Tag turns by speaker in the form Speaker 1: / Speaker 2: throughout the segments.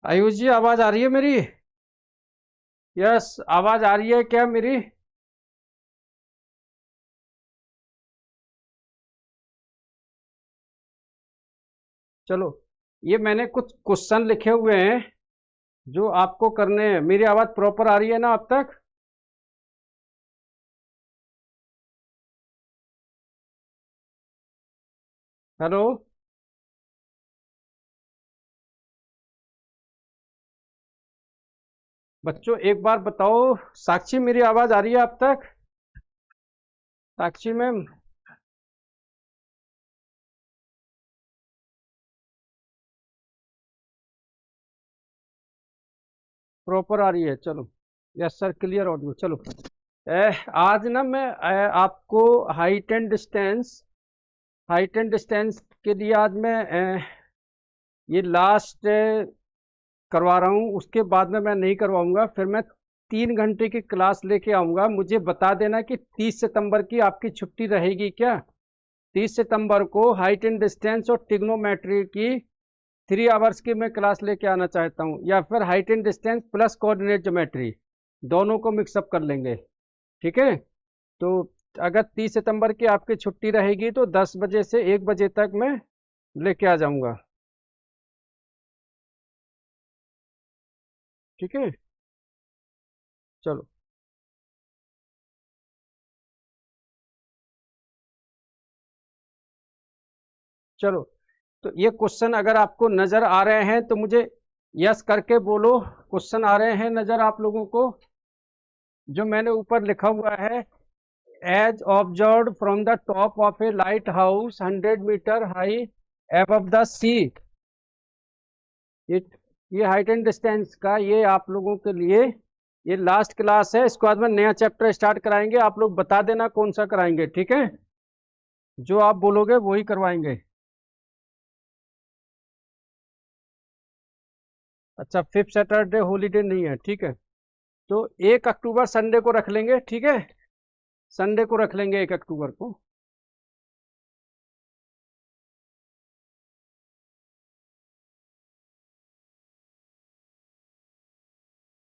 Speaker 1: आयुष जी, आवाज आ रही है मेरी? यस, आवाज आ रही है क्या मेरी? चलो, ये मैंने कुछ क्वेश्चन लिखे हुए हैं जो आपको करने हैं। मेरी आवाज प्रॉपर आ रही है ना अब तक? हेलो बच्चों, एक बार बताओ। साक्षी, मेरी आवाज आ रही है अब तक? साक्षी मैम, प्रॉपर आ रही है? चलो। Yes sir, clear audio. चलो। आज ना मैं आपको हाइट एंड डिस्टेंस के लिए आज मैं ये लास्ट करवा रहा हूँ। उसके बाद में मैं नहीं करवाऊंगा। फिर मैं 3 घंटे की क्लास लेके आऊंगा। मुझे बता देना कि 30 सितंबर की आपकी छुट्टी रहेगी क्या? 30 सितंबर को हाइट एंड डिस्टेंस और टिग्नोमेट्री की 3 आवर्स की मैं क्लास लेके आना चाहता हूँ, या फिर height and distance plus coordinate geometry, दोनों को मिक्सअप कर लेंगे। ठीक है? तो अगर 30 सितंबर की आपकी छुट्टी रहेगी तो 10 बजे से 1 बजे तक मैं लेके आ जाऊंगा। ठीक है? चलो। चलो, तो ये क्वेश्चन अगर आपको नजर आ रहे हैं तो मुझे यस करके बोलो। क्वेश्चन आ रहे हैं नजर आप लोगों को? जो मैंने ऊपर लिखा हुआ है, as observe from the top of a lighthouse 100 metre high above the sea. ये ये हाइट एंड डिस्टेंस का ये आप लोगों के लिए ये लास्ट क्लास है। इसके बाद में नया चैप्टर स्टार्ट कराएंगे। आप लोग बता देना कौन सा कराएंगे। ठीक है? जो आप बोलोगे वही करवाएंगे। अच्छा, 5th सैटरडे हॉलीडे नहीं है? ठीक है। तो 1 अक्टूबर संडे को रख लेंगे। ठीक है? संडे को रख लेंगे 1 अक्टूबर को।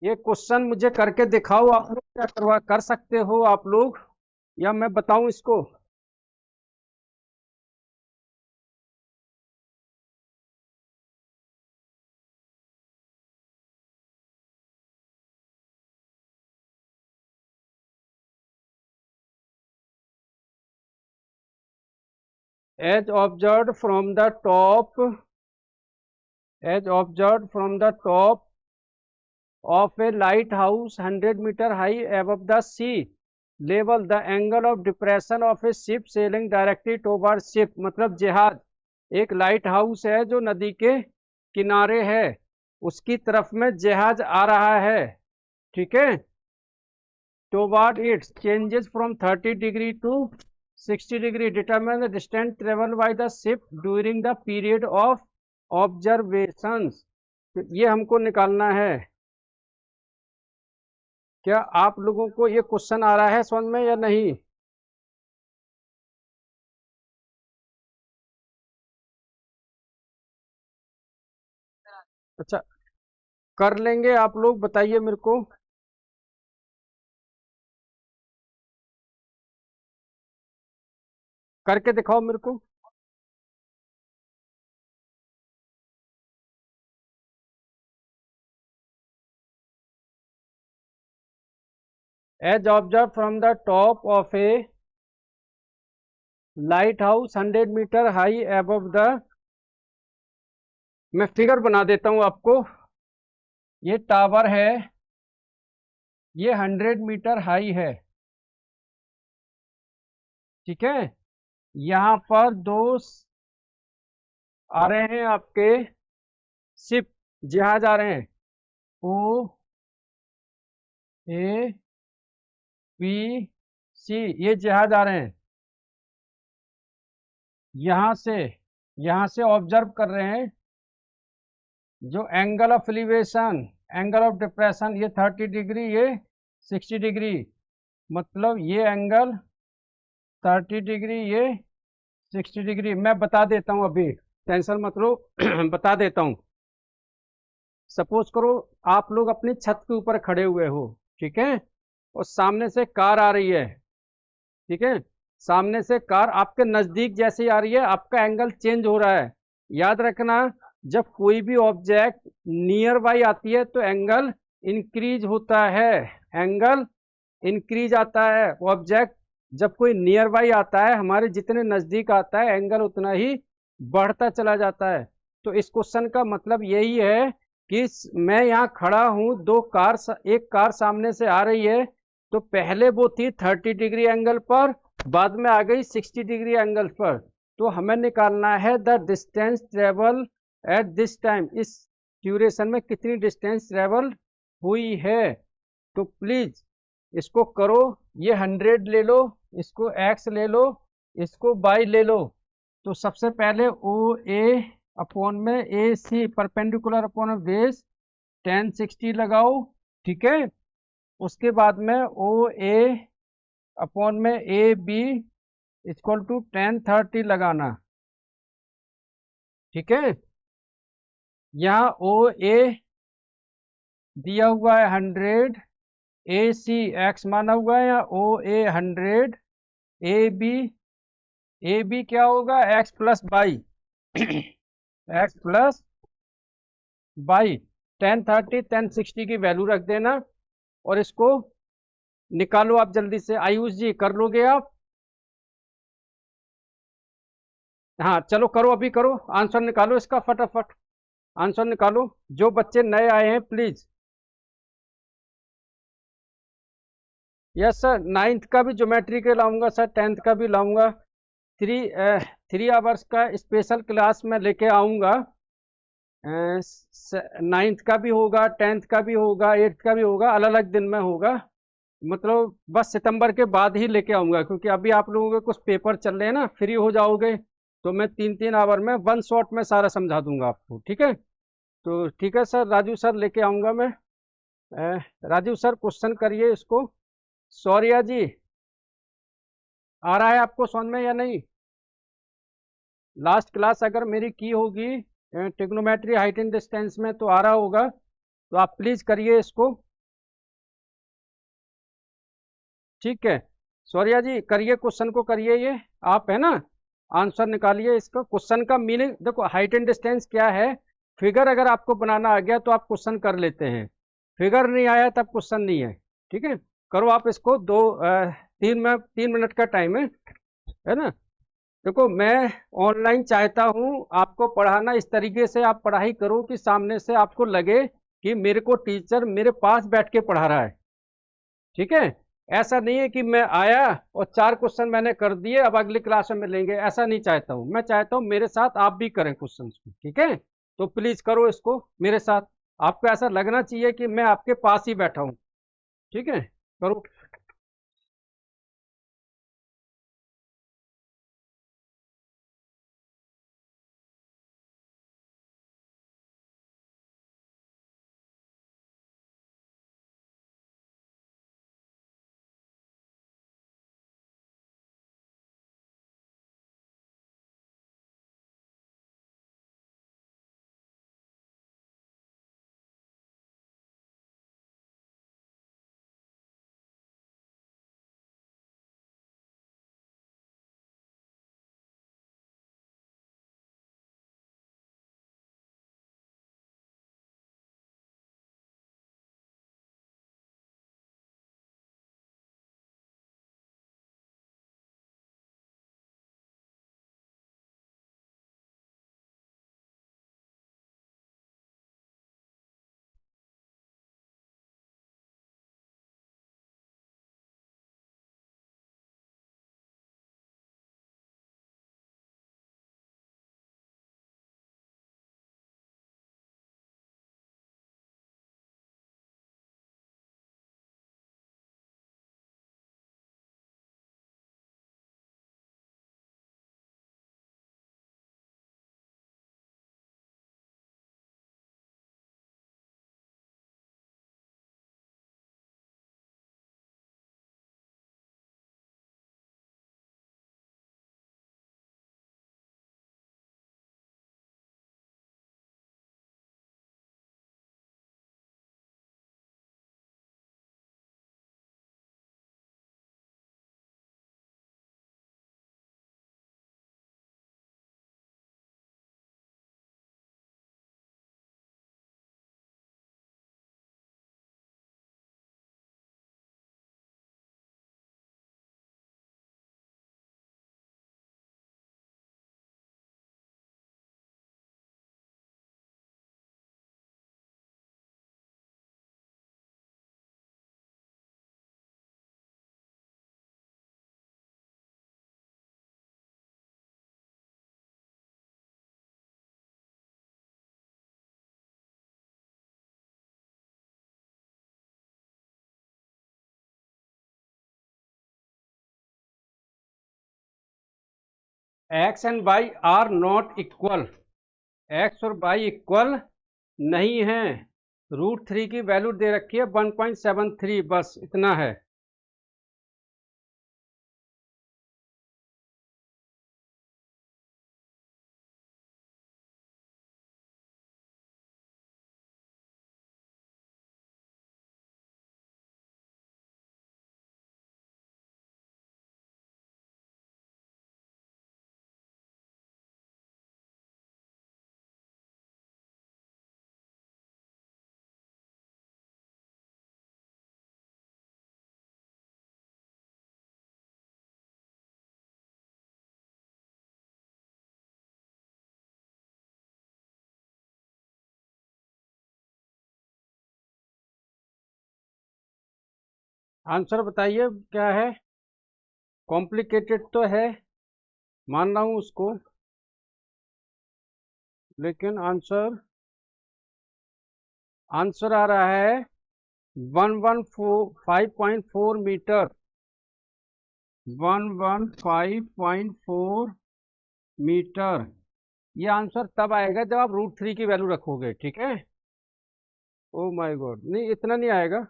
Speaker 1: ये क्वेश्चन मुझे करके दिखाओ। आप लोग क्या करवा कर सकते हो आप लोग, या मैं बताऊं इसको? As observe from the top as observe from the top of a lighthouse 100 metre high above the sea level the angle of depression of a ship sailing directly toward ship. मतलब जहाज, एक light house है जो नदी के किनारे है, उसकी तरफ में जहाज आ रहा है। ठीक है? toward it changes from 30 degree to 60 degree. Determine the distance traveled by the ship during the period of observations. तो ये हमको निकालना है। क्या आप लोगों को ये क्वेश्चन आ रहा है समझ में या नहीं? अच्छा, कर लेंगे आप लोग? बताइए मेरे को। करके दिखाओ मेरे को। As observe from the top of a lighthouse 100 metre high above the, मैं फिगर बना देता हूं आपको। ये टावर है, ये 100 मीटर हाई है। ठीक है? यहाँ पर दो आ रहे हैं आपके शिप, जहाज आ रहे हैं। ओ ए बी सी, ये जहाज आ रहे हैं। यहाँ से यहाँ से ऑब्जर्व कर रहे हैं। जो angle of elevation, angle of depression, ये 30 डिग्री, ये 60 डिग्री। मतलब ये एंगल 30 डिग्री, ये 60 डिग्री। मैं बता देता हूँ अभी, टेंशन मत लो। बता देता हूँ। सपोज करो आप लोग अपनी छत के ऊपर खड़े हुए हो, ठीक है, और सामने से कार आ रही है, ठीक है, सामने से कार आपके नजदीक जैसे ही आ रही है आपका एंगल चेंज हो रहा है। याद रखना, जब कोई भी ऑब्जेक्ट नियर बाई आती है तो एंगल इंक्रीज होता है, एंगल इंक्रीज आता है। ऑब्जेक्ट जब कोई नियर बाई आता है, हमारे जितने नजदीक आता है एंगल उतना ही बढ़ता चला जाता है। तो इस क्वेश्चन का मतलब यही है कि मैं यहाँ खड़ा हूँ, एक कार सामने से आ रही है, तो पहले वो थी 30 डिग्री एंगल पर, बाद में आ गई 60 डिग्री एंगल पर। तो हमें निकालना है the distance travel at this time, इस ड्यूरेशन में कितनी डिस्टेंस ट्रेवल हुई है। तो प्लीज इसको करो, ये 100 ले लो, इसको x ले लो, इसको y ले लो। तो सबसे पहले ओ ए अपॉन में ए सी परपेंडिकुलर अपॉन बेस 1060 लगाओ, ठीक है। उसके बाद में ओ ए अपॉन में ए बी इक्वल टू 1030 लगाना, ठीक है। यहाँ ओ ए दिया हुआ है 100, ए सी एक्स माना हुआ है, या ओ ए 100, ए बी क्या होगा x plus by x plus by 1030 1060 की वैल्यू रख देना, और इसको निकालो आप जल्दी से। आयुष जी कर लोगे आप? हाँ चलो करो, अभी करो, आंसर निकालो इसका फटाफट, आंसर निकालो। जो बच्चे नए आए हैं प्लीज। यस सर, 9th का भी ज्योमेट्री के लाऊंगा सर, 10th का भी लाऊंगा। 3 आवर्स का स्पेशल क्लास में लेके आऊंगा। 9th का भी होगा, 10th का भी होगा, 8th का भी होगा, अलग अलग दिन में होगा। मतलब बस सितंबर के बाद ही लेके आऊंगा, क्योंकि अभी आप लोगों के कुछ पेपर चल रहे हैं ना, फ्री हो जाओगे तो मैं 3-3 आवर में वन शॉट में सारा समझा दूंगा आपको, ठीक है। तो ठीक है सर, राजू सर लेके आऊंगा मैं। राजू सर क्वेश्चन करिए इसको। सौर्या जी आ रहा है आपको समझ में या नहीं? लास्ट क्लास अगर मेरी की होगी ट्रिग्नोमेट्री हाइट एंड डिस्टेंस में तो आ रहा होगा, तो आप प्लीज करिए इसको, ठीक है। सौर्या जी करिए, क्वेश्चन को करिए, ये आप है ना, आंसर निकालिए इसका। क्वेश्चन का मीनिंग देखो, हाइट एंड डिस्टेंस क्या है, फिगर अगर आपको बनाना आ गया तो आप क्वेश्चन कर लेते हैं, फिगर नहीं आया तब क्वेश्चन नहीं है, ठीक है। करो आप इसको, 3 मिनट का टाइम है ना। देखो मैं ऑनलाइन चाहता हूँ आपको पढ़ाना, इस तरीके से आप पढ़ाई करो कि सामने से आपको लगे कि मेरे को टीचर मेरे पास बैठ के पढ़ा रहा है, ठीक है। ऐसा नहीं है कि मैं आया और 4 क्वेश्चन मैंने कर दिए अब अगली क्लास में मिलेंगे, ऐसा नहीं चाहता हूँ। मैं चाहता हूँ मेरे साथ आप भी करें क्वेश्चन को, ठीक है। तो प्लीज करो इसको मेरे साथ, आपको ऐसा लगना चाहिए कि मैं आपके पास ही बैठा हूँ, ठीक है। करो। X and y are not equal, x और वाई इक्वल नहीं है। √3 की वैल्यू दे रखी है 1.73, बस इतना है। आंसर बताइए क्या है। कॉम्प्लिकेटेड तो है, मान रहा हूं उसको, लेकिन आंसर आ रहा है 115.4 मीटर, 115.4 मीटर। ये आंसर तब आएगा जब आप √3 की वैल्यू रखोगे, ठीक है। ओ माय गॉड, नहीं इतना नहीं आएगा।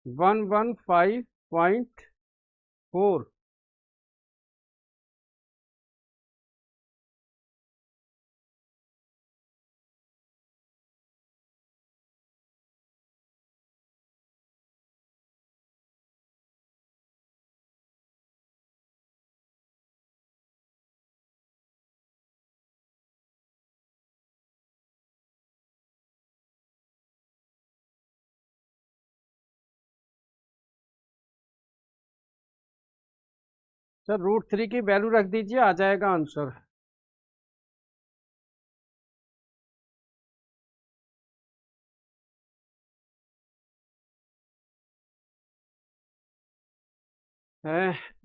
Speaker 1: 115.4। सर √3 की वैल्यू रख दीजिए, आ जाएगा आंसर।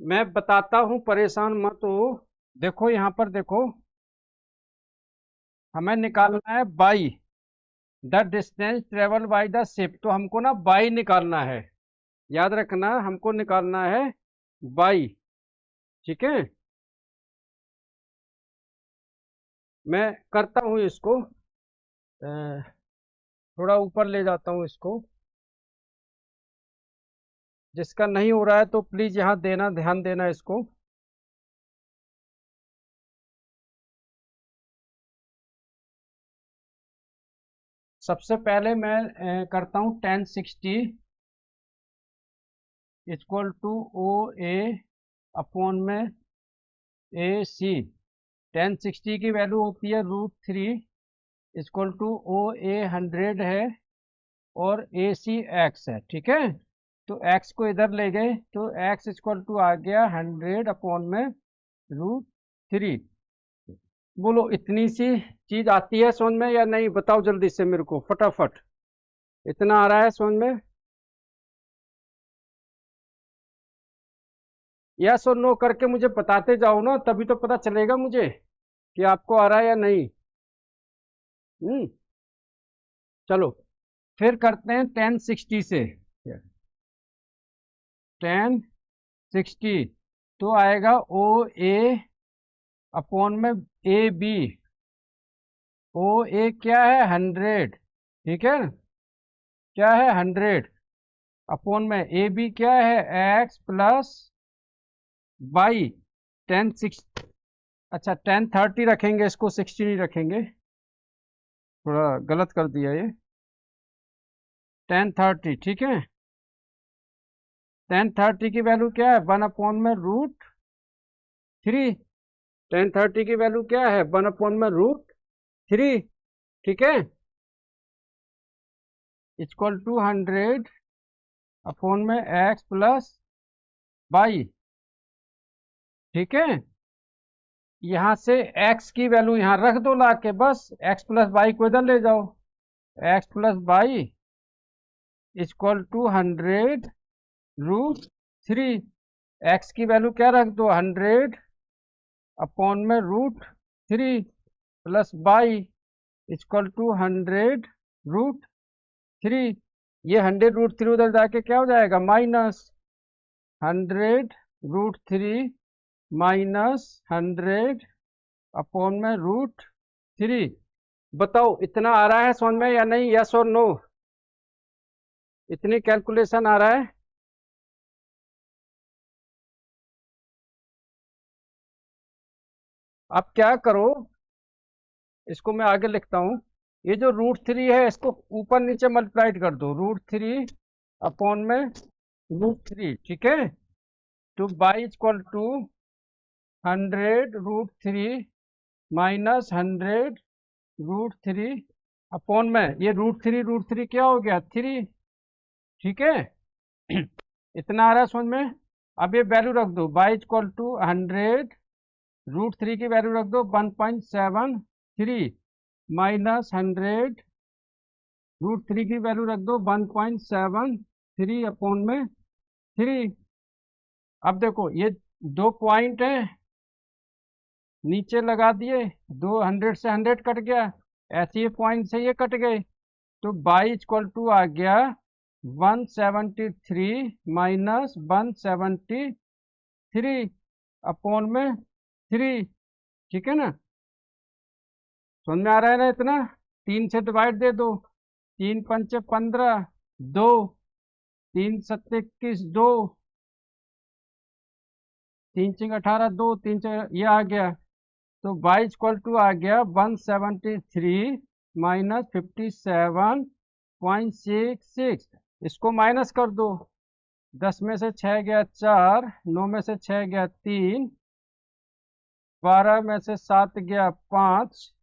Speaker 1: मैं बताता हूँ, परेशान मत हो। देखो यहाँ पर देखो, हमें निकालना है by the distance travel by the ship, तो हमको ना बाई निकालना है। याद रखना, हमको निकालना है बाई, ठीक है। मैं करता हूँ इसको, थोड़ा ऊपर ले जाता हूँ इसको। जिसका नहीं हो रहा है तो प्लीज यहाँ देना, ध्यान देना इसको। सबसे पहले मैं करता हूँ 1060 इक्वल टू ओ ए अपॉन में ए सी। 1060 की वैल्यू होती है √3 इक्वल टू ओ ए 100 है और ए सी एक्स है, ठीक है। तो एक्स को इधर ले गए तो एक्स इक्वल टू आ गया 100 अपॉन में √3। बोलो इतनी सी चीज आती है समझ में या नहीं, बताओ जल्दी से मेरे को फटाफट। इतना आ रहा है समझ में? यस और नो करके मुझे बताते जाओ ना, तभी तो पता चलेगा मुझे कि आपको आ रहा है या नहीं। चलो फिर करते हैं 1060 से। 1060 तो आएगा ओ ए अपॉन में ए बी। ओ ए क्या है 100, ठीक है, क्या है 100 अपॉन में ए बी क्या है एक्स प्लस वाई। 1060, अच्छा 1030 रखेंगे इसको, 60 नहीं रखेंगे, थोड़ा गलत कर दिया ये। 1030 ठीक है। 1030 की वैल्यू क्या है 1 अपॉन में √3। 1030 की वैल्यू क्या है 1 अपॉन में √3, ठीक है, इक्वल टू 100 अपॉन में एक्स प्लस वाई, ठीक है। यहाँ से x की वैल्यू यहाँ रख दो ला के, बस x प्लस वाई को इधर ले जाओ। x plus y equal to 100 √3। x की वैल्यू क्या रख दो 100 अपॉन में √3 प्लस वाई इक्वल टू 100 √3। ये 100 √3 उधर जाके क्या हो जाएगा माइनस 100 √3 माइनस 100 अपॉन में √3। बताओ इतना आ रहा है समझ में या नहीं, यस और नो? इतनी कैलकुलेशन आ रहा है? अब क्या करो, इसको मैं आगे लिखता हूं। ये जो √3 है इसको ऊपर नीचे मल्टीप्लाइड कर दो, √3 अपॉन में √3, ठीक है। तो y equal to 100 √3 minus 100 √3 upon में ये √3 क्या हो गया 3, ठीक है। इतना आ रहा है समझ में? अब ये वैल्यू रख दो, बाई इक्वल टू 100 √3 की वैल्यू रख दो 1.73 माइनस 100 √3 की वैल्यू रख दो 1.73 अपॉन में 3। अब देखो ये 2 पॉइंट है, नीचे लगा दिए, 200 से 100 कट गया, ऐसे ही पॉइंट से ये कट गए, तो बाई इक्वल टू आ गया 173 माइनस 173 अपॉन में 3, ठीक है ना। समझ में आ रहा है ना? इतना 3 से डिवाइड दे दो, 3 पंचे 15, 2 3 सत्ते 21, 2 3 चिंग 18, 2 3 ये आ गया, तो बाई इक्वल टू आ गया 173 माइनस 57.66। इसको माइनस कर दो, 10 में से 6 गया 4, 9 में से 6 गया 3, 12 में से 7 गया 5,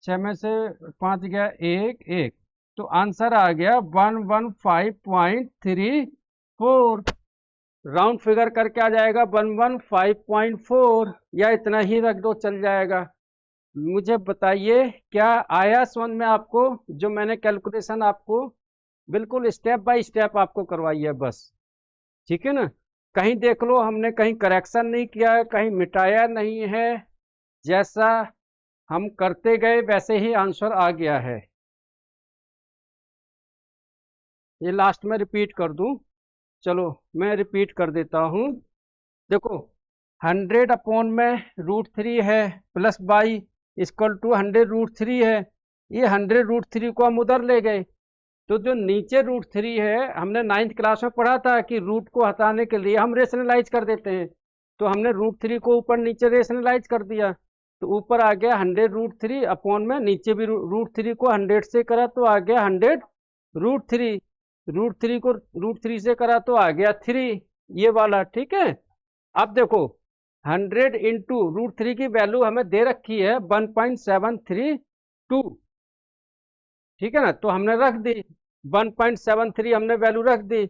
Speaker 1: 6 में से 5 गया 1, तो आंसर आ गया 115.34। राउंड फिगर करके आ जाएगा 115.4, या इतना ही रख दो चल जाएगा। मुझे बताइए क्या आया समझ में आपको? जो मैंने कैलकुलेशन आपको बिल्कुल स्टेप बाय स्टेप आपको करवाई है बस, ठीक है ना। कहीं देख लो हमने कहीं करेक्शन नहीं किया है, कहीं मिटाया नहीं है, जैसा हम करते गए वैसे ही आंसर आ गया है। ये लास्ट में रिपीट कर दूं, चलो मैं रिपीट कर देता हूं। देखो 100 अपॉन में √3 है प्लस बाई इक्वल टू 100 √3 है, ये 100 √3 को हम उधर ले गए, तो जो नीचे √3 है हमने 9th क्लास में पढ़ा था कि रूट को हटाने के लिए हम रेशनलाइज कर देते हैं, तो हमने √3 को ऊपर नीचे रेशनलाइज कर दिया, तो ऊपर आ गया 100 √3 अपॉन में नीचे भी √3 को 100 से करा तो आ गया 100 √3, √3 को √3 से करा तो आ गया 3, ये वाला, ठीक है। अब देखो 100 इंटू √3 की वैल्यू हमें दे रखी है 1.732, ठीक है ना, तो हमने रख दी 1.73 हमने वैल्यू रख दी,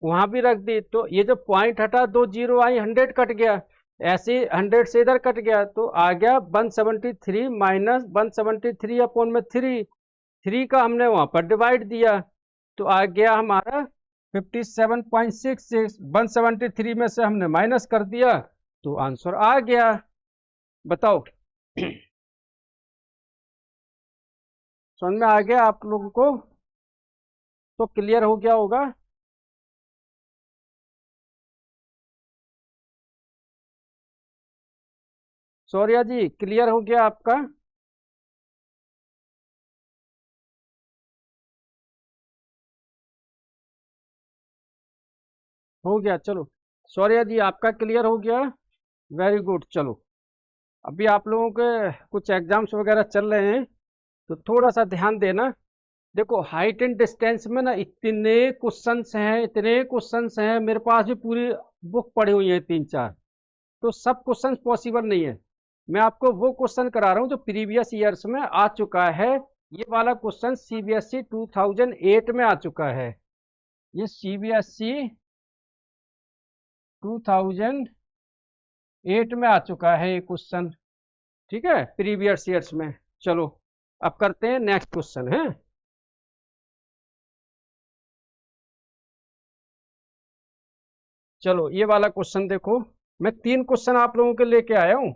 Speaker 1: वहां भी रख दी, तो ये जो पॉइंट हटा 2 जीरो आई 100 कट गया, ऐसे 100 से इधर कट गया, तो आ गया 173 माइनस 173 अपॉन में 3 का हमने वहां पर डिवाइड दिया, तो आ गया हमारा 57.66, 173 में से हमने माइनस कर दिया तो आंसर आ गया। बताओ समझ में आ गया आप लोगों को? तो क्लियर हो गया होगा। सौर्या जी क्लियर हो गया आपका? हो गया, चलो सौर्या जी आपका क्लियर हो गया, वेरी गुड। चलो अभी आप लोगों के कुछ एग्जाम्स वगैरह चल रहे हैं तो थोड़ा सा ध्यान देना। देखो हाइट एंड डिस्टेंस में ना इतने क्वेश्चंस हैं, इतने क्वेश्चंस हैं, मेरे पास भी पूरी बुक पड़ी हुई है 3-4, तो सब क्वेश्चंस पॉसिबल नहीं है। मैं आपको वो क्वेश्चन करा रहा हूँ जो प्रीवियस ईयर्स में आ चुका है। ये वाला क्वेश्चन CBSE 2008 में आ चुका है, ये CBSE 2008 में आ चुका है ये क्वेश्चन, ठीक है, प्रीवियस ईयर्स में। चलो अब करते हैं नेक्स्ट क्वेश्चन है। चलो ये वाला क्वेश्चन देखो, मैं 3 क्वेश्चन आप लोगों के लेके आया हूं,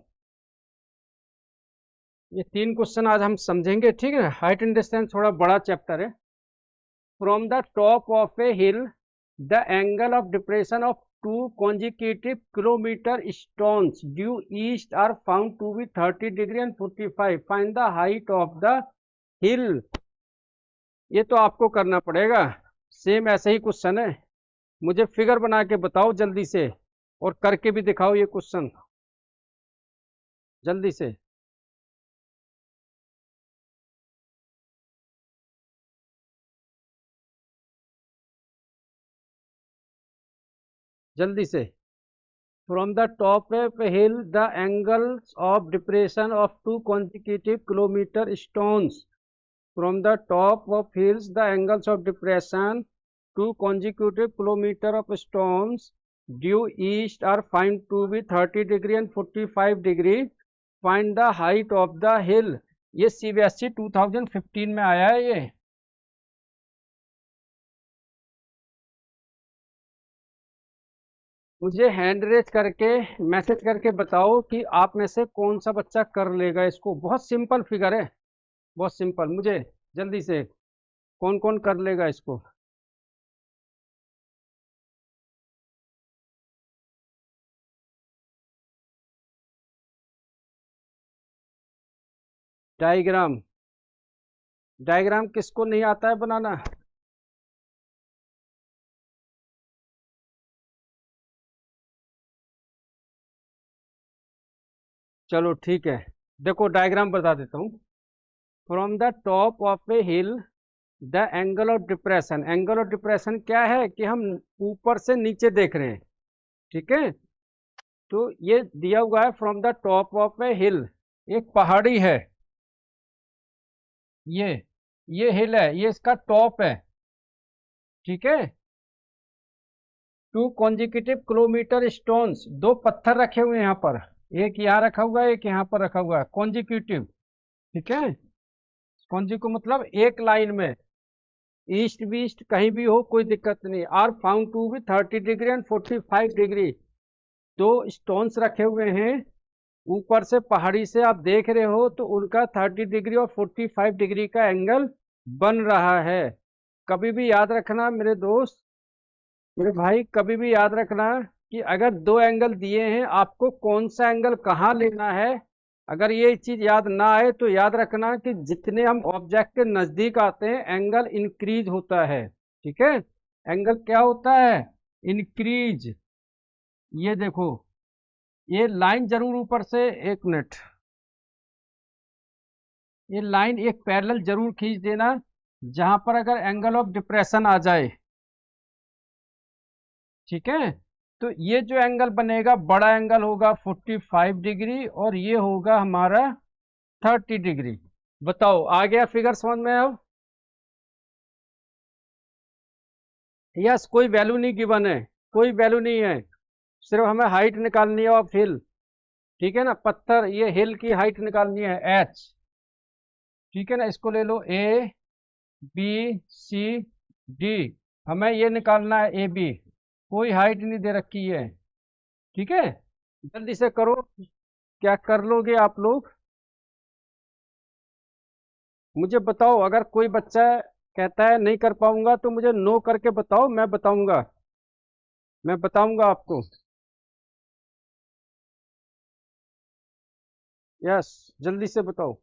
Speaker 1: ये 3 क्वेश्चन आज हम समझेंगे, ठीक है। हाइट एंड डिस्टेंस थोड़ा बड़ा चैप्टर है। From the top of a hill the angle of depression of two consecutive kilometer stones due east are found to be 30 degree and 45. Find the height of the hill. ये तो आपको करना पड़ेगा, same ऐसे ही question है। मुझे figure बना के बताओ जल्दी से, और करके भी दिखाओ ये क्वेश्चन जल्दी से। जल्दी से। From the top of a hill, the angles of depression of two consecutive kilometer stones. From the top of hills, the angles of depression two consecutive kilometer of stones due east are found to be 30 degree and 45 degree. Find the height of the hill. ये CBSE 2015 में आया है ये। मुझे hand raise करके message करके बताओ कि आप में से कौन सा बच्चा कर लेगा इसको। बहुत सिंपल फिगर है, बहुत सिंपल। मुझे जल्दी से कौन कौन कर लेगा इसको। डायग्राम, डायग्राम किसको नहीं आता है बनाना? चलो ठीक है, देखो डायग्राम बता देता हूँ। From the top of a hill the angle of depression. Angle of depression क्या है कि हम ऊपर से नीचे देख रहे हैं, ठीक है। तो ये दिया हुआ है from the top of a हिल, एक पहाड़ी है, ये हिल है, ये इसका टॉप है, ठीक है। टू कॉन्जिक्यूटिव किलोमीटर स्टोन्स, दो पत्थर रखे हुए हैं यहाँ पर, एक यहाँ रखा हुआ है, एक यहाँ पर रखा हुआ है, कॉन्जिक्यूटिव, ठीक है। कॉन्जिक्यू मतलब एक लाइन में, ईस्ट वेस्ट कहीं भी हो कोई दिक्कत नहीं। Are found to be 30 degree and 45 degree. दो स्टोन्स रखे हुए हैं, ऊपर से पहाड़ी से आप देख रहे हो तो उनका 30 डिग्री और 45 डिग्री का एंगल बन रहा है। कभी भी याद रखना मेरे दोस्त, मेरे भाई, कभी भी याद रखना कि अगर दो एंगल दिए हैं, आपको कौन सा एंगल कहाँ लेना है। अगर ये चीज याद ना आए तो याद रखना कि जितने हम ऑब्जेक्ट के नजदीक आते हैं एंगल इंक्रीज होता है, ठीक है। एंगल क्या होता है? इंक्रीज। ये देखो, ये लाइन जरूर ऊपर से, एक मिनट, ये लाइन एक पैरेलल जरूर खींच देना जहां पर अगर एंगल ऑफ डिप्रेशन आ जाए, ठीक है। तो ये जो एंगल बनेगा बड़ा एंगल होगा 45 डिग्री और ये होगा हमारा 30 डिग्री। बताओ आ गया फिगर समझ में अब? यस, कोई वैल्यू नहीं गिवन है, कोई वैल्यू नहीं है, सिर्फ हमें हाइट निकालनी है ऑफ हिल, ठीक है ना। पत्थर, ये हिल की हाइट निकालनी है h, ठीक है ना। इसको ले लो a b c d, हमें ये निकालना है ए बी, कोई हाइट नहीं दे रखी है, ठीक है। जल्दी से करो, क्या कर लोगे आप लोग? मुझे बताओ, अगर कोई बच्चा कहता है नहीं कर पाऊंगा तो मुझे नो करके बताओ, मैं बताऊंगा, मैं बताऊंगा आपको। यस, जल्दी से बताओ।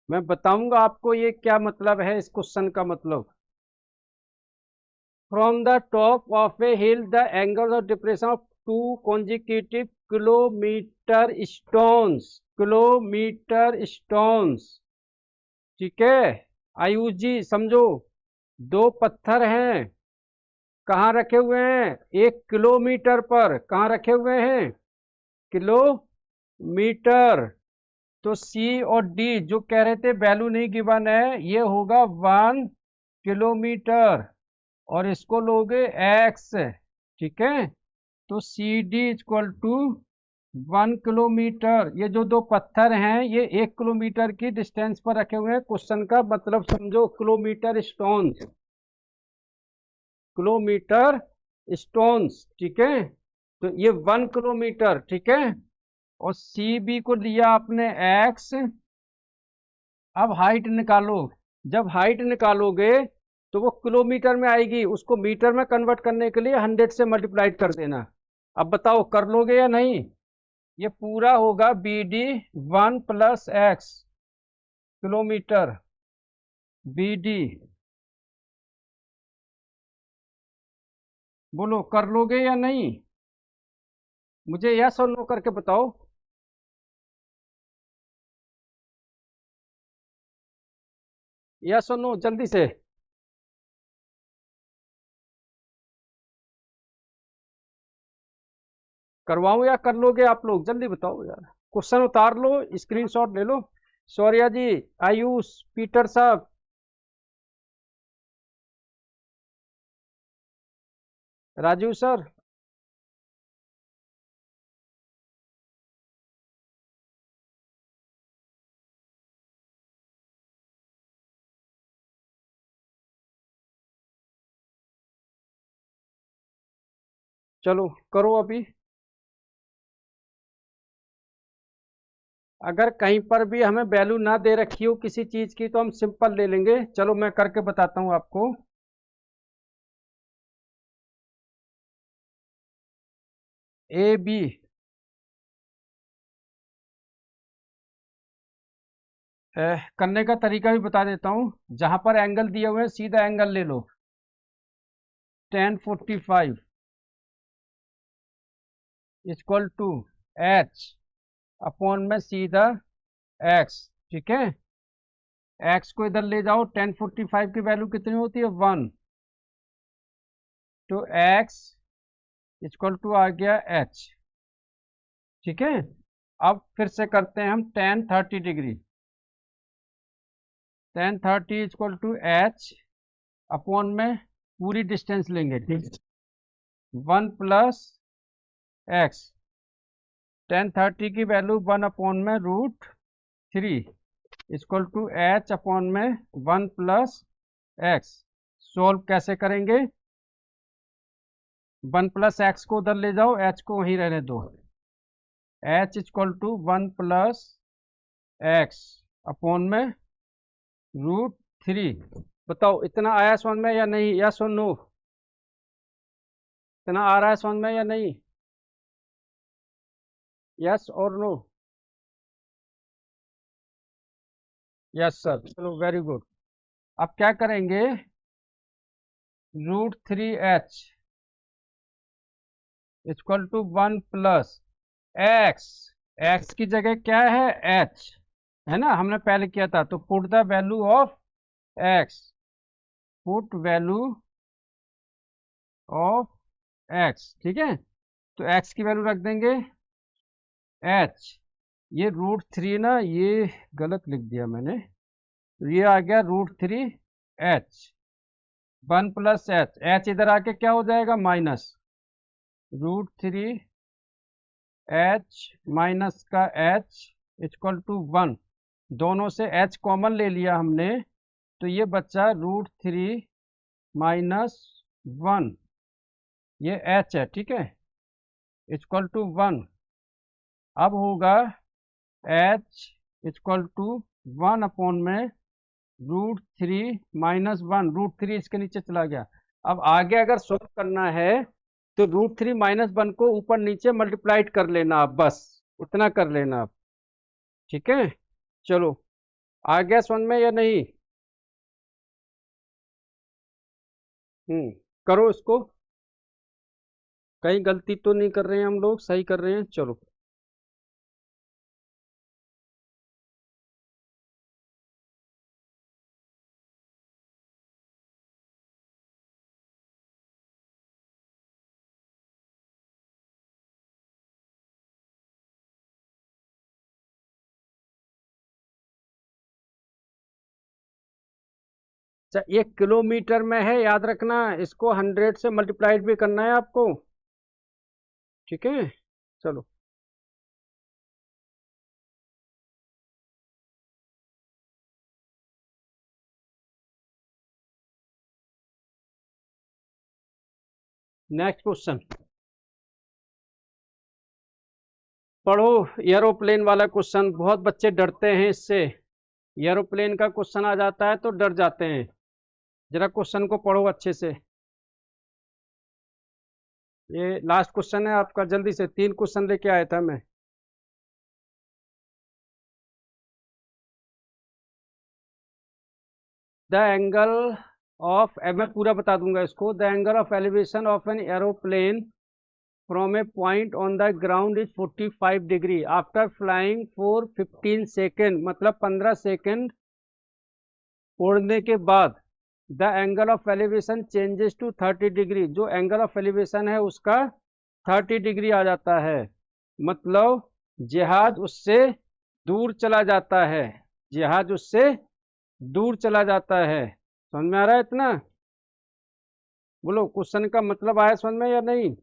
Speaker 1: मैं बताऊंगा आपको ये क्या मतलब है इस क्वेश्चन का मतलब। From the top of a hill the angle of depression of two consecutive kilometre stones, kilometre stones, ठीक है। आयुष जी समझो, दो पत्थर हैं, कहाँ रखे हुए हैं? 1 किलोमीटर पर। कहाँ रखे हुए हैं? किलोमीटर। तो सी और डी जो कह रहे थे वैल्यू नहीं गिवन है, ये होगा 1 किलोमीटर और इसको लोगे x, ठीक है। तो C D equal to 1 kilometre. ये जो दो पत्थर हैं ये 1 किलोमीटर की डिस्टेंस पर रखे हुए हैं। क्वेश्चन का मतलब समझो, किलोमीटर स्टोन्स, किलोमीटर स्टोन्स, ठीक है। तो ये 1 किलोमीटर, ठीक है। और सी बी को लिया आपने x। अब हाइट निकालो, जब हाइट निकालोगे तो वो किलोमीटर में आएगी, उसको मीटर में कन्वर्ट करने के लिए 100 से मल्टीप्लाइड कर देना। अब बताओ कर लोगे या नहीं? ये पूरा होगा BD 1 + x किलोमीटर BD। बोलो कर लोगे या नहीं? मुझे यस और नो करके बताओ। यस और नो जल्दी से। करवाऊं या कर लोगे आप लोग? जल्दी बताओ यार। क्वेश्चन उतार लो, स्क्रीनशॉट ले लो। शौर्या जी, आयुष, पीटर साहब, राजू सर। चलो करो अभी। अगर कहीं पर भी हमें वैल्यू ना दे रखी हो किसी चीज की तो हम सिंपल ले लेंगे। चलो मैं करके बताता हूं आपको। AB करने का तरीका भी बता देता हूं। जहां पर एंगल दिए हुए हैं सीधा एंगल ले लो। tan45 equal to H upon में सीधा x। ठीक है, x को इधर ले जाओ। tan45 की वैल्यू कितनी होती है? 1। तो x इक्वल टू आ गया h। ठीक है, अब फिर से करते हैं हम tan30 degree. tan30 equal to h upon में पूरी डिस्टेंस लेंगे। ठीक, 1 + x। tan30 की वैल्यू 1 अपॉन में √3 इक्वल टू h अपॉन में 1 + x। सोल्व कैसे करेंगे? 1 + x को उधर ले जाओ, h को वहीं रहने दो। h equal to 1 + x upon में √3। बताओ इतना आया समझ में या नहीं? या सुन लो, इतना आ रहा है समझ में या नहीं? यस और नो? यस सर, चलो वेरी गुड। अब क्या करेंगे? √3h equal to 1 + x। x की जगह क्या है? h है ना, हमने पहले किया था। तो put the value of x। Put value of x। ठीक है, तो x की वैल्यू रख देंगे h। ये √3 ना, ये गलत लिख दिया मैंने। ये आ गया √3h 1 + h इधर आके क्या हो जाएगा? माइनस √3h माइनस का h इक्वल टू 1। दोनों से h कॉमन ले लिया हमने, तो ये बच्चा √3 माइनस 1, ये h है। ठीक है, इक्वल टू 1। अब होगा h इक्वल टू 1 अपॉन में √3 माइनस 1। √3 इसके नीचे चला गया। अब आगे अगर सॉल्व करना है तो √3 माइनस 1 को ऊपर नीचे मल्टीप्लाइड कर लेना आप, बस उतना कर लेना आप। ठीक है, चलो आ गया समझ में या नहीं? करो इसको। कहीं गलती तो नहीं कर रहे हैं हम लोग? सही कर रहे हैं। चलो अच्छा, ये किलोमीटर में है, याद रखना। इसको 100 से मल्टीप्लाइड भी करना है आपको। ठीक है, चलो नेक्स्ट क्वेश्चन पढ़ो। एरोप्लेन वाला क्वेश्चन, बहुत बच्चे डरते हैं इससे। एरोप्लेन का क्वेश्चन आ जाता है तो डर जाते हैं। जरा क्वेश्चन को पढ़ो अच्छे से। ये लास्ट क्वेश्चन है आपका, जल्दी से 3 क्वेश्चन लेके आया था मैं। द एंगल ऑफ, मैं पूरा बता दूंगा इसको। The angle of elevation of an aeroplane from a point on the ground is 45 degree after flying for 15 second, मतलब 15 सेकेंड उड़ने के बाद। The angle of elevation changes to 30 degree, जो एंगल ऑफ एलिवेशन है उसका 30 डिग्री आ जाता है, मतलब जहाज उससे दूर चला जाता है। जहाज उससे दूर चला जाता है। समझ में आ रहा है इतना? बोलो, क्वेश्चन का मतलब आया समझ में या नहीं?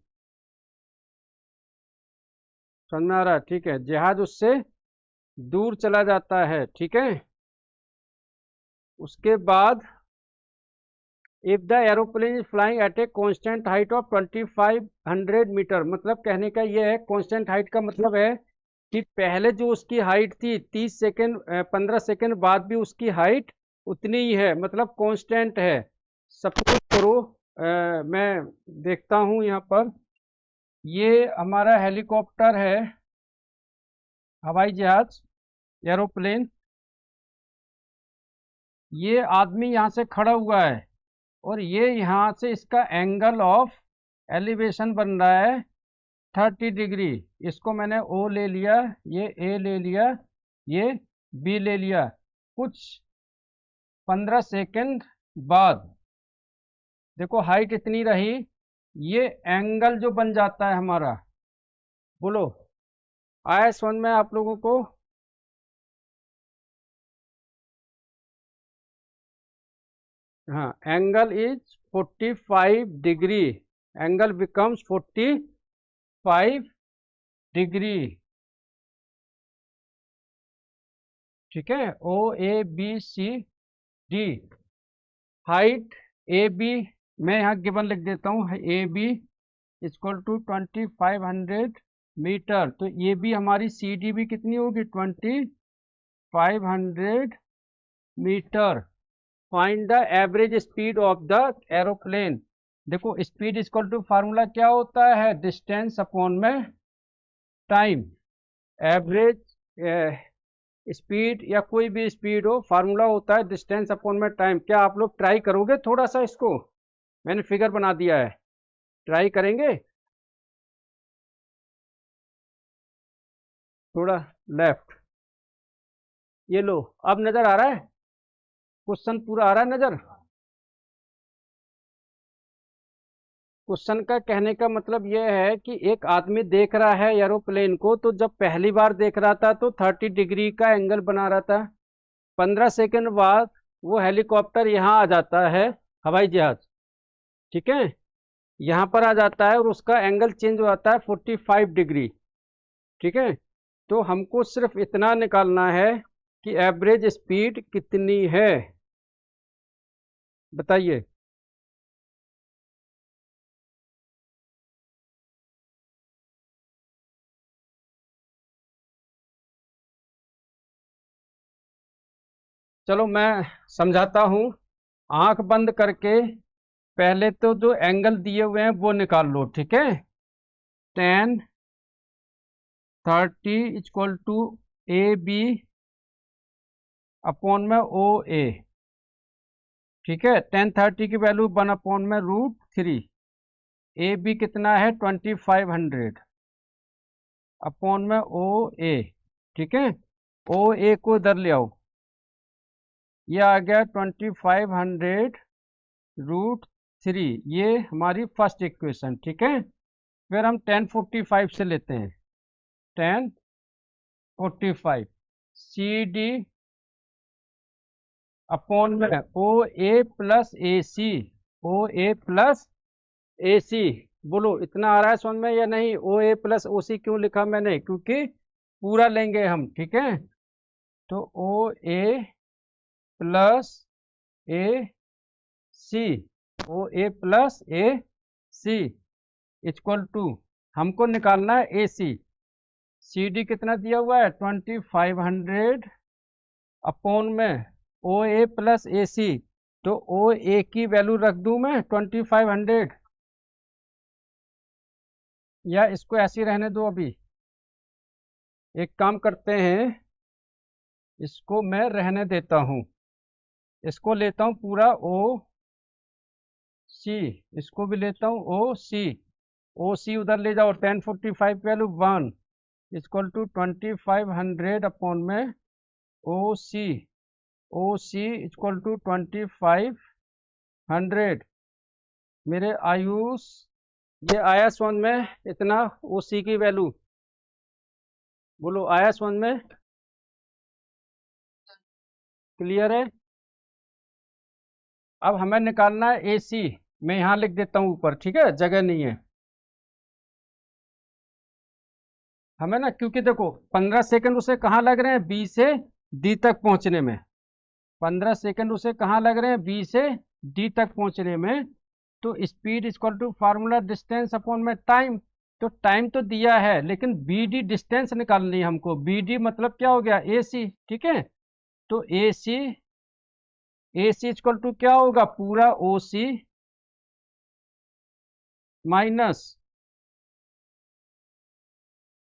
Speaker 1: समझ में आ रहा है? ठीक है, जहाज उससे दूर चला जाता है। ठीक है, उसके बाद if the aeroplane is flying at a constant height of 2500 metre, मतलब कहने का यह है, कांस्टेंट हाइट का मतलब है कि पहले जो उसकी हाइट थी 30 सेकेंड 15 सेकेंड बाद भी उसकी हाइट उतनी ही है, मतलब कांस्टेंट है। सपोज करो मैं देखता हूं यहाँ पर, ये हमारा हेलीकॉप्टर है, हवाई जहाज, एरोप्लेन। ये आदमी यहाँ से खड़ा हुआ है और ये यहाँ से इसका एंगल ऑफ एलिवेशन बन रहा है 30 डिग्री। इसको मैंने ओ ले लिया, ये ए ले लिया, ये बी ले लिया। कुछ 15 सेकेंड बाद देखो हाइट इतनी रही, ये एंगल जो बन जाता है हमारा। बोलो, आया समझ में आप लोगों को? हाँ, angle is 45 degree, angle becomes 45 degree. ठीक है, O A B C D. Height A B मैं यहाँ गिवन लिख देता हूँ, A B equal to 2500 metre. तो ये भी हमारी सी डी भी कितनी होगी? 2500 metre. Find the average speed of the aeroplane. देखो, स्पीड इक्वल टू फार्मूला क्या होता है? डिस्टेंस अपॉन में टाइम। एवरेज स्पीड या कोई भी स्पीड हो, फार्मूला होता है डिस्टेंस अपॉन में टाइम। क्या आप लोग ट्राई करोगे थोड़ा सा इसको? मैंने फिगर बना दिया है, ट्राई करेंगे थोड़ा? लेफ्ट, ये लो, अब नजर आ रहा है? क्वेश्चन पूरा आ रहा है नजर? क्वेश्चन का कहने का मतलब यह है कि एक आदमी देख रहा है एरोप्लेन को, तो जब पहली बार देख रहा था तो 30 डिग्री का एंगल बना रहा था। 15 सेकंड बाद वो हेलीकॉप्टर यहाँ आ जाता है, हवाई जहाज, ठीक है, यहाँ पर आ जाता है और उसका एंगल चेंज हो जाता है 45 डिग्री। ठीक है, तो हमको सिर्फ इतना निकालना है कि एवरेज स्पीड कितनी है, बताइए। चलो मैं समझाता हूँ, आंख बंद करके पहले तो जो एंगल दिए हुए हैं वो निकाल लो। ठीक है, 10 30 equal to A B upon में ओ ए। ठीक है, 10 30 की वैल्यू 1 अपॉन में √3। ए बी कितना है? 2500 अपॉन में ओ ए। ठीक है, ओ ए को इधर ले आओ, ये आ गया 2500 √3, ये हमारी फर्स्ट इक्वेशन। ठीक है, फिर हम 1045 से लेते हैं, 1045 सी डी अपॉन में O A plus A C, O A plus A सी। बोलो, इतना आ रहा है समझ में या नहीं? ओ ए प्लस ओ सी क्यों लिखा मैंने? क्योंकि पूरा लेंगे हम। ठीक है, तो O A plus A C, O A plus A C equal to, हमको निकालना है ए सी। सी डी कितना दिया हुआ है? 2500 अपॉन में ओ ए प्लस ए सी, तो ओ ए की वैल्यू रख दूं मैं 2500, या इसको ऐसे ही रहने दो। अभी एक काम करते हैं, इसको मैं रहने देता हूँ, इसको लेता हूँ पूरा ओ सी, इसको भी लेता हूँ ओ सी, ओ सी उधर ले जाओ, 1045 वैल्यू 1 इक्वल टू 2500 अपॉन में ओ सी, ओ सी इक्वल टू 2500। मेरे आयुष, ये आया समझ में इतना ओ सी की वैल्यू? बोलो आया समझ में? क्लियर है? अब हमें निकालना है ए सी, मैं यहाँ लिख देता हूँ ऊपर, ठीक है, जगह नहीं है हमें ना, क्योंकि देखो 15 सेकंड उसे कहाँ लग रहे हैं, बी से डी तक पहुंचने में। 15 सेकंड उसे कहाँ लग रहे हैं, बी से डी तक पहुंचने में। तो speed equal to formula distance upon में टाइम। तो टाइम तो दिया है, लेकिन बी डी डिस्टेंस निकालनी है हमको। बी डी मतलब क्या हो गया, ए सी, ठीक है। तो ए सी इक्वल टू क्या होगा, पूरा ओ सी माइनस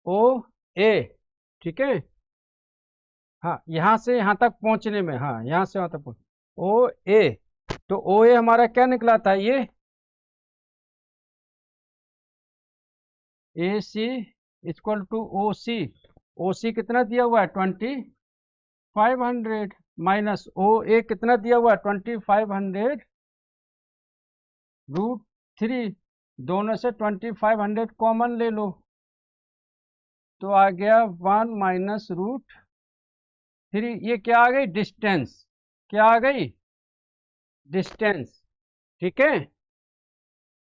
Speaker 1: ओ ए, ठीक है। हाँ, यहाँ से यहाँ तक पहुँचने में, हाँ यहाँ से वहाँ तक पहुँच, ओ ए। तो ओ ए हमारा क्या निकला था, ये ए सी इक्वल टू ओ सी। ओ सी कितना दिया हुआ है, 2500, माइनस ओ ए कितना दिया हुआ है, 2500 रूट 3। दोनों से 2500 कॉमन ले लो, तो आ गया 1 माइनस रूट 3। ये क्या आ गई, डिस्टेंस। क्या आ गई, डिस्टेंस, ठीक है।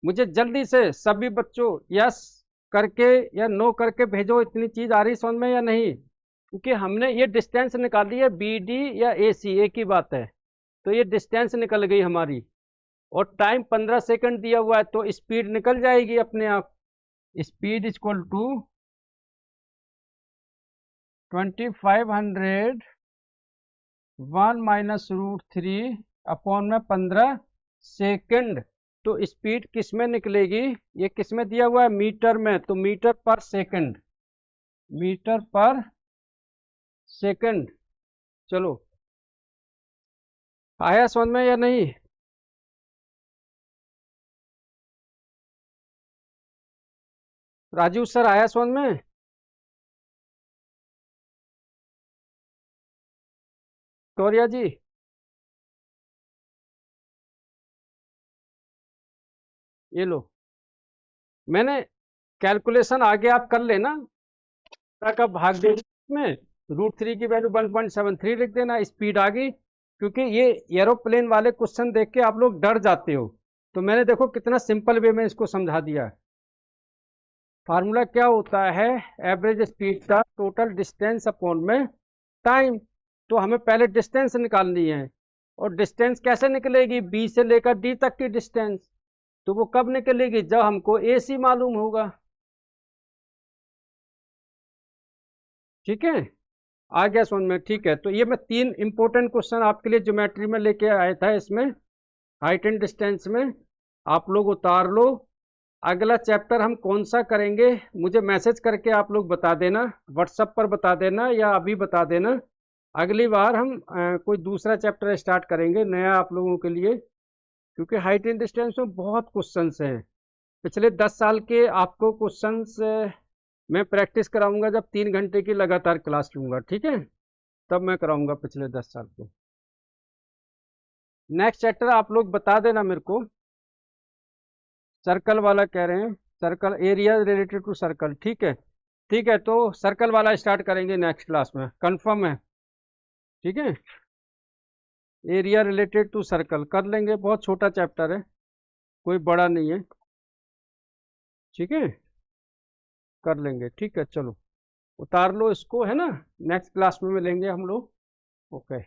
Speaker 1: मुझे जल्दी से सभी बच्चों यस करके या नो करके भेजो, इतनी चीज आ रही समझ में या नहीं? क्योंकि हमने ये डिस्टेंस निकाली है, बी डी या ए सी, एक ही बात है। तो ये डिस्टेंस निकल गई हमारी, और टाइम 15 सेकंड दिया हुआ है, तो स्पीड निकल जाएगी अपने आप। Speed equal to 2500 1 minus root 3 upon में 15 सेकंड। तो स्पीड किस में निकलेगी, ये किस में दिया हुआ है, मीटर में, तो मीटर पर सेकंड, मीटर पर सेकंड। चलो आया समझ में या नहीं? राजू सर आया समझ में? टोरिया जी, ये लो, मैंने कैलकुलेशन आगे आप कर लेना, का भाग दे में रूट 3 की वैल्यू 1.73 लिख देना, स्पीड आ गई। क्योंकि ये एरोप्लेन वाले क्वेश्चन देख के आप लोग डर जाते हो, तो मैंने देखो कितना सिंपल वे में इसको समझा दिया। फार्मूला क्या होता है, एवरेज स्पीड का टोटल डिस्टेंस अपॉन में टाइम। तो हमें पहले डिस्टेंस निकालनी है, और डिस्टेंस कैसे निकलेगी, बी से लेकर डी तक की डिस्टेंस। तो वो कब निकलेगी, जब हमको ए सी मालूम होगा, ठीक है। आ गया समझ में, ठीक है। तो ये मैं 3 इंपॉर्टेंट क्वेश्चन आपके लिए ज्योमेट्री में लेके आया था, इसमें हाइट एंड डिस्टेंस में, आप लोग उतार लो। अगला चैप्टर हम कौन सा करेंगे, मुझे मैसेज करके आप लोग बता देना, व्हाट्सएप पर बता देना या अभी बता देना। अगली बार हम कोई दूसरा चैप्टर स्टार्ट करेंगे नया आप लोगों के लिए, क्योंकि हाइट एंड डिस्टेंस में बहुत क्वेश्चंस हैं। पिछले 10 साल के आपको क्वेश्चंस मैं प्रैक्टिस कराऊंगा, जब 3 घंटे की लगातार क्लास लूंगा, ठीक है, तब मैं कराऊंगा पिछले 10 साल को। नेक्स्ट चैप्टर आप लोग बता देना मेरे को। सर्कल वाला कह रहे हैं, circle area related to circle, ठीक है। ठीक है, तो सर्कल वाला स्टार्ट करेंगे नेक्स्ट क्लास में, कंफर्म है, ठीक है। एरिया रिलेटेड टू सर्कल कर लेंगे, बहुत छोटा चैप्टर है, कोई बड़ा नहीं है, ठीक है, कर लेंगे, ठीक है। चलो उतार लो इसको, है ना, नेक्स्ट क्लास में मिलेंगे हम लोग, ओके।